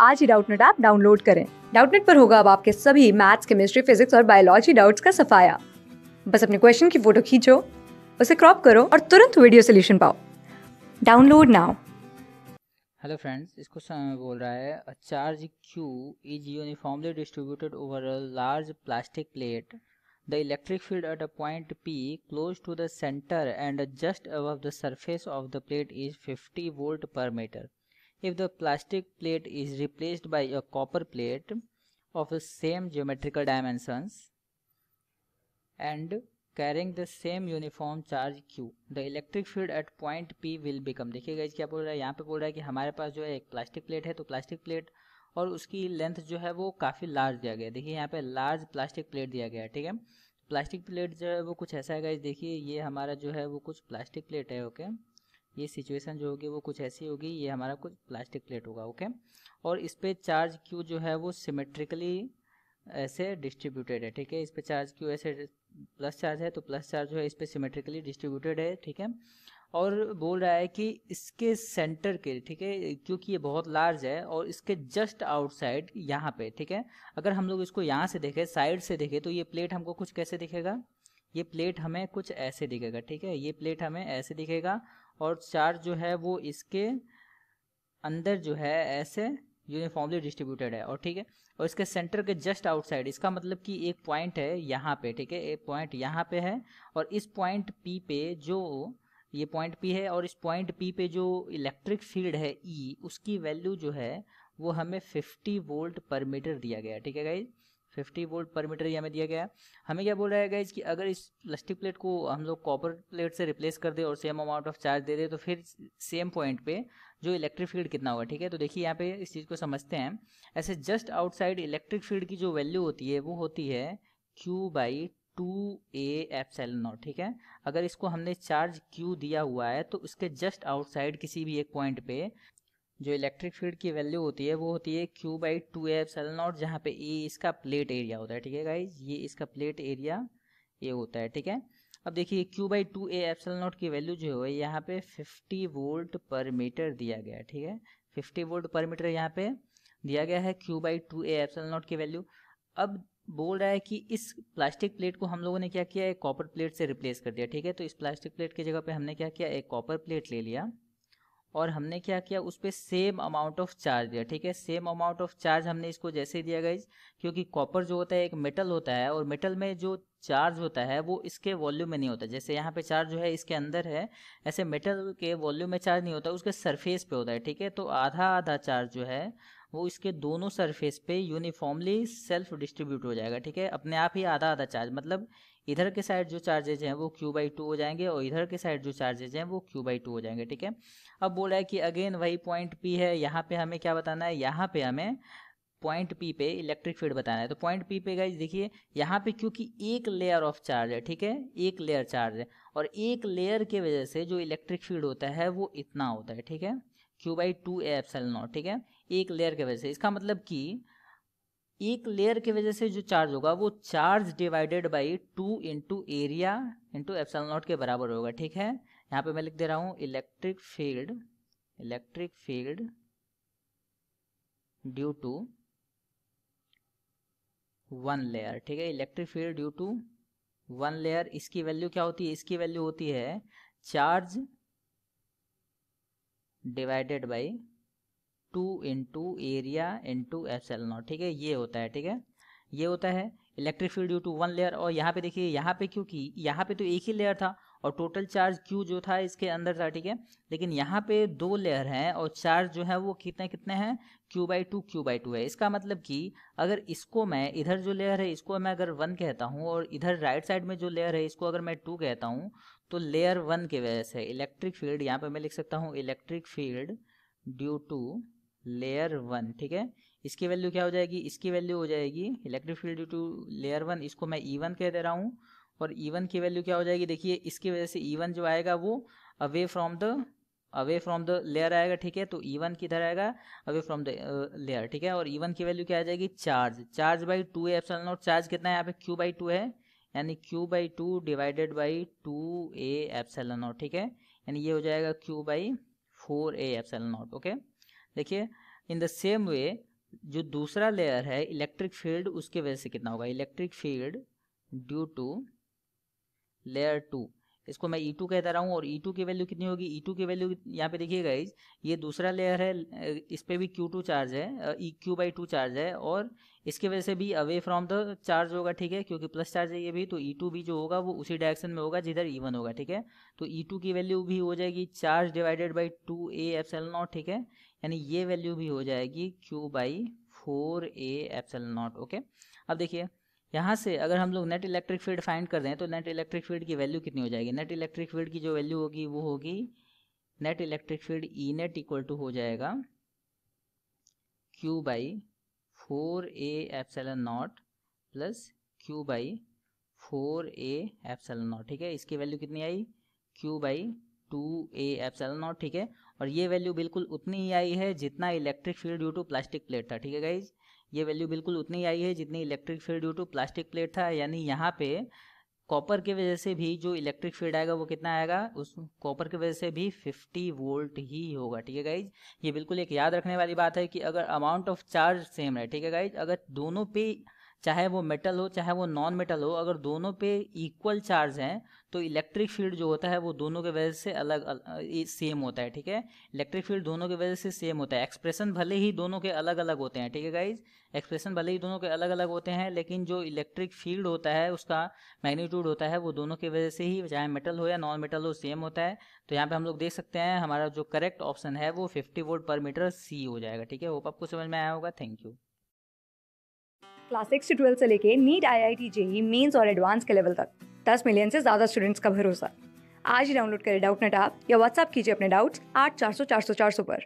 आज ही Doubtnut app download करें। Doubtnut पर होगा अब आपके सभी मैथ्स, केमिस्ट्री, फिजिक्स और बायोलॉजी डाउट्स का सफाया। बस अपने क्वेश्चन की फोटो खींचो, उसे क्रॉप करो और तुरंत वीडियो सोल्यूशन पाओ। Download now. हेलो फ्रेंड्स, इसको बोल रहा है a charge Q is uniformly distributed over a large plastic plate. The electric field at a point P close to the centre and just above the surface of the plate is 50 volt per meter. If the plastic plate is replaced by a copper plate of the same geometrical dimensions and carrying the same uniform charge Q, the electric field at point P will become. देखिए guys क्या बोल रहा है, यहाँ पे बोल रहा है कि हमारे पास जो है एक प्लास्टिक प्लेट है, तो प्लास्टिक प्लेट और उसकी लेंथ जो है वो काफ़ी लार्ज दिया गया है। देखिए यहाँ पे लार्ज प्लास्टिक प्लेट दिया गया है, ठीक है। प्लास्टिक प्लेट जो है वो कुछ ऐसा है गाइस, देखिए ये हमारा जो है वो कुछ प्लास्टिक प्लेट है, ओके। ये सिचुएशन जो होगी वो कुछ ऐसी होगी, ये हमारा कुछ प्लास्टिक प्लेट होगा, ओके। और इस पे चार्ज Q जो है वो सिमेट्रिकली ऐसे डिस्ट्रीब्यूटेड है, ठीक है। इस पे चार्ज Q ऐसे प्लस चार्ज है, तो प्लस चार्ज जो है इस पे सिमेट्रिकली डिस्ट्रीब्यूटेड है, ठीक है। और बोल रहा है कि इसके सेंटर के, ठीक है, क्योंकि ये बहुत लार्ज है और इसके जस्ट आउटसाइड यहाँ पे, ठीक है, अगर हम लोग इसको यहाँ से देखें, साइड से देखें, तो ये प्लेट हमको कुछ कैसे दिखेगा, ये प्लेट हमें कुछ ऐसे दिखेगा, ठीक है। ये प्लेट हमें ऐसे दिखेगा और चार्ज जो है वो इसके अंदर जो है ऐसे यूनिफॉर्मली डिस्ट्रीब्यूटेड है, और ठीक है। और इसके सेंटर के जस्ट आउटसाइड, इसका मतलब कि एक पॉइंट है यहाँ पे, ठीक है, एक पॉइंट यहाँ पे है। और इस पॉइंट P पे जो ये पॉइंट P है, और इस पॉइंट P पे जो इलेक्ट्रिक फील्ड है E, उसकी वैल्यू जो है वो हमें 50 वोल्ट पर मीटर दिया गया है, ठीक है गाइज। 50 वोल्ट पर मीटर ये हमें दिया गया है। हमें क्या बोल रहा है गाइज कि अगर इस प्लास्टिक प्लेट को हम लोग कॉपर प्लेट से रिप्लेस कर दे और सेम अमाउंट ऑफ चार्ज दे दे, तो फिर सेम पॉइंट पे जो इलेक्ट्रिक फील्ड कितना होगा, ठीक है। तो देखिए यहाँ पे इस चीज़ को समझते हैं। ऐसे जस्ट आउटसाइड इलेक्ट्रिक फील्ड की जो वैल्यू होती है वो होती है Q/2A/ε0, ठीक है। अगर इसको हमने चार्ज Q दिया हुआ है, तो उसके जस्ट आउटसाइड किसी भी एक पॉइंट पे जो इलेक्ट्रिक फील्ड की वैल्यू होती है वो होती है Q/2A/ε0, जहाँ पे ए इसका प्लेट एरिया होता है, ठीक है गाइज। ये इसका प्लेट एरिया ये होता है, ठीक है। अब देखिए Q/2A/ε0 की वैल्यू जो है यहाँ पे 50 वोल्ट पर मीटर दिया गया है, ठीक है। 50 वोल्ट पर मीटर यहाँ पे दिया गया है Q/2A/ε0 की वैल्यू। अब बोल रहा है कि इस प्लास्टिक प्लेट को हम लोगों ने क्या किया, एक कॉपर प्लेट से रिप्लेस कर दिया, ठीक है। तो इस प्लास्टिक प्लेट की जगह पे हमने क्या किया, एक कॉपर प्लेट ले लिया और हमने क्या किया, उस पर सेम अमाउंट ऑफ चार्ज दिया, ठीक है। सेम अमाउंट ऑफ चार्ज हमने इसको जैसे दिया गाइज, क्योंकि कॉपर जो होता है एक मेटल होता है, और मेटल में जो चार्ज होता है वो इसके वॉल्यूम में नहीं होता। जैसे यहाँ पे चार्ज जो है इसके अंदर है, ऐसे मेटल के वॉल्यूम में चार्ज नहीं होता, उसके सरफेस पे होता है, ठीक है। तो आधा आधा चार्ज जो है वो इसके दोनों सरफेस पे यूनिफॉर्मली सेल्फ डिस्ट्रीब्यूट हो जाएगा, ठीक है। अपने आप ही आधा आधा चार्ज, मतलब इधर के साइड जो चार्जेज हैं वो Q/2 हो जाएंगे और इधर के साइड जो चार्जेज हैं वो Q/2 हो जाएंगे, ठीक है। अब बोला है कि अगेन वही पॉइंट P है, यहाँ पे हमें क्या बताना है, यहाँ पे हमें पॉइंट P पे इलेक्ट्रिक फील्ड बताना है। तो पॉइंट P पे गाइस देखिए यहाँ पे, क्योंकि एक लेयर ऑफ चार्ज है, ठीक है, एक लेयर चार्ज है, और एक लेयर के वजह से जो इलेक्ट्रिक फील्ड होता है वो इतना होता है, ठीक है। Q/2A/ε0, ठीक है, एक लेयर के वजह से। इसका मतलब कि एक लेयर की वजह से जो चार्ज होगा वो charge divided by 2 into area into epsilon के बराबर होगा, ठीक है। यहाँ पे मैं लिख दे रहा हूँ electric field due to one layer, ठीक है। Electric field due to one layer, इसकी वैल्यू क्या होती है, इसकी वैल्यू होती है charge divided by 2 into area into epsilon, ठीक है, ये होता है, ठीक है, ये होता है electric field due to one layer. और यहाँ पे देखिए, यहाँ पे क्योंकि यहाँ पे तो एक ही लेयर था और टोटल चार्ज Q जो था इसके अंदर था, ठीक है। लेकिन यहाँ पे दो लेयर हैं और चार्ज जो है वो कितने कितने हैं, Q/2 है। इसका मतलब कि अगर इसको मैं, इधर जो लेयर है इसको मैं अगर 1 कहता हूँ और इधर राइट साइड में जो लेयर है इसको अगर मैं 2 कहता हूँ, तो लेयर 1 की वजह से इलेक्ट्रिक फील्ड, यहाँ पे मैं लिख सकता हूँ electric field due to layer 1, ठीक है। इसकी वैल्यू क्या हो जाएगी, इसकी वैल्यू हो जाएगी electric field due to layer 1, इसको मैं E1 कह दे रहा हूँ। और E1 की वैल्यू क्या हो जाएगी, देखिए इसकी वजह से E1 जो आएगा वो अवे फ्रॉम द लेयर आएगा, ठीक है। तो E1 किधर आएगा, अवे फ्रॉम द लेयर, ठीक है। और E1 की वैल्यू क्या आ जाएगी, चार्ज/2A/ε0, चार्ज कितना है यहाँ पे Q/2 है, यानी Q/2 डिवाइडेड बाई 2A/ε0, ठीक है। यानी ये हो जाएगा Q/4A/ε0, ओके। देखिए इन द सेम वे जो दूसरा लेयर है इलेक्ट्रिक फील्ड, उसके वजह से कितना होगा, electric field due to layer 2, इसको मैं E2 कहता रहा हूँ, और E2 की वैल्यू कितनी होगी, E2 की वैल्यू यहाँ पे देखिए गाइज, ये दूसरा लेयर है, इस पे भी Q2 चार्ज है, EQ/2 चार्ज है, और इसके वजह से भी अवे फ्रॉम द चार्ज होगा, ठीक है, क्योंकि प्लस चार्ज है ये भी, तो E2 भी जो होगा वो उसी डायरेक्शन में होगा जिधर E1 होगा, ठीक है। तो E2 की वैल्यू भी हो जाएगी charge divided by 2A epsilon naught, ठीक है, यानी ये वैल्यू भी हो जाएगी Q/4A एप्सिलॉन नॉट, ओके। अब देखिए यहाँ से अगर हम लोग नेट इलेक्ट्रिक फील्ड फाइंड कर दें तो नेट इलेक्ट्रिक फील्ड की वैल्यू कितनी हो जाएगी, नेट इलेक्ट्रिक फील्ड की जो वैल्यू होगी वो होगी net electric field E net equal to हो जाएगा Q/4A epsilon naught plus Q/4A epsilon naught, ठीक है। इसकी वैल्यू कितनी आई, Q/2A एप्सिलॉन नॉट, ठीक है। और ये वैल्यू बिल्कुल उतनी ही आई है जितना electric field due to plastic plate था, ठीक है गाइज, ये वैल्यू बिल्कुल उतनी आई है जितनी electric field due to plastic plate था, यानी यहाँ पे कॉपर की वजह से भी जो इलेक्ट्रिक फील्ड आएगा वो कितना आएगा, उस कॉपर की वजह से भी 50 वोल्ट ही होगा, ठीक है गाइज। ये बिल्कुल एक याद रखने वाली बात है कि अगर अमाउंट ऑफ चार्ज सेम है, ठीक है गाइज, अगर दोनों पे चाहे वो मेटल हो चाहे वो नॉन मेटल हो, अगर दोनों पे इक्वल चार्ज हैं तो इलेक्ट्रिक फील्ड जो होता है वो दोनों के वजह से सेम होता है, ठीक है। इलेक्ट्रिक फील्ड दोनों के वजह से सेम होता है, एक्सप्रेशन भले ही दोनों के अलग अलग होते हैं, ठीक है गाइज, एक्सप्रेशन भले ही दोनों के अलग अलग होते हैं, लेकिन जो इलेक्ट्रिक फील्ड होता है उसका मैग्नीट्यूड होता है वो दोनों की वजह से ही, चाहे मेटल हो या नॉन मेटल हो, सेम होता है। तो यहाँ पे हम लोग देख सकते हैं हमारा जो करेक्ट ऑप्शन है वो 50 वोल्ट पर मीटर सी हो जाएगा, ठीक है। होप आपको समझ में आया होगा, थैंक यू। क्लास 6 से 12 से लेके नीट, IIT, JEE मेंस और एडवांस के लेवल तक 10 मिलियन से ज़्यादा स्टूडेंट्स का भरोसा। आज ही डाउनलोड करें डाउटनेट ऐप या व्हाट्सएप कीजिए अपने डाउट्स 8400 400 400 पर।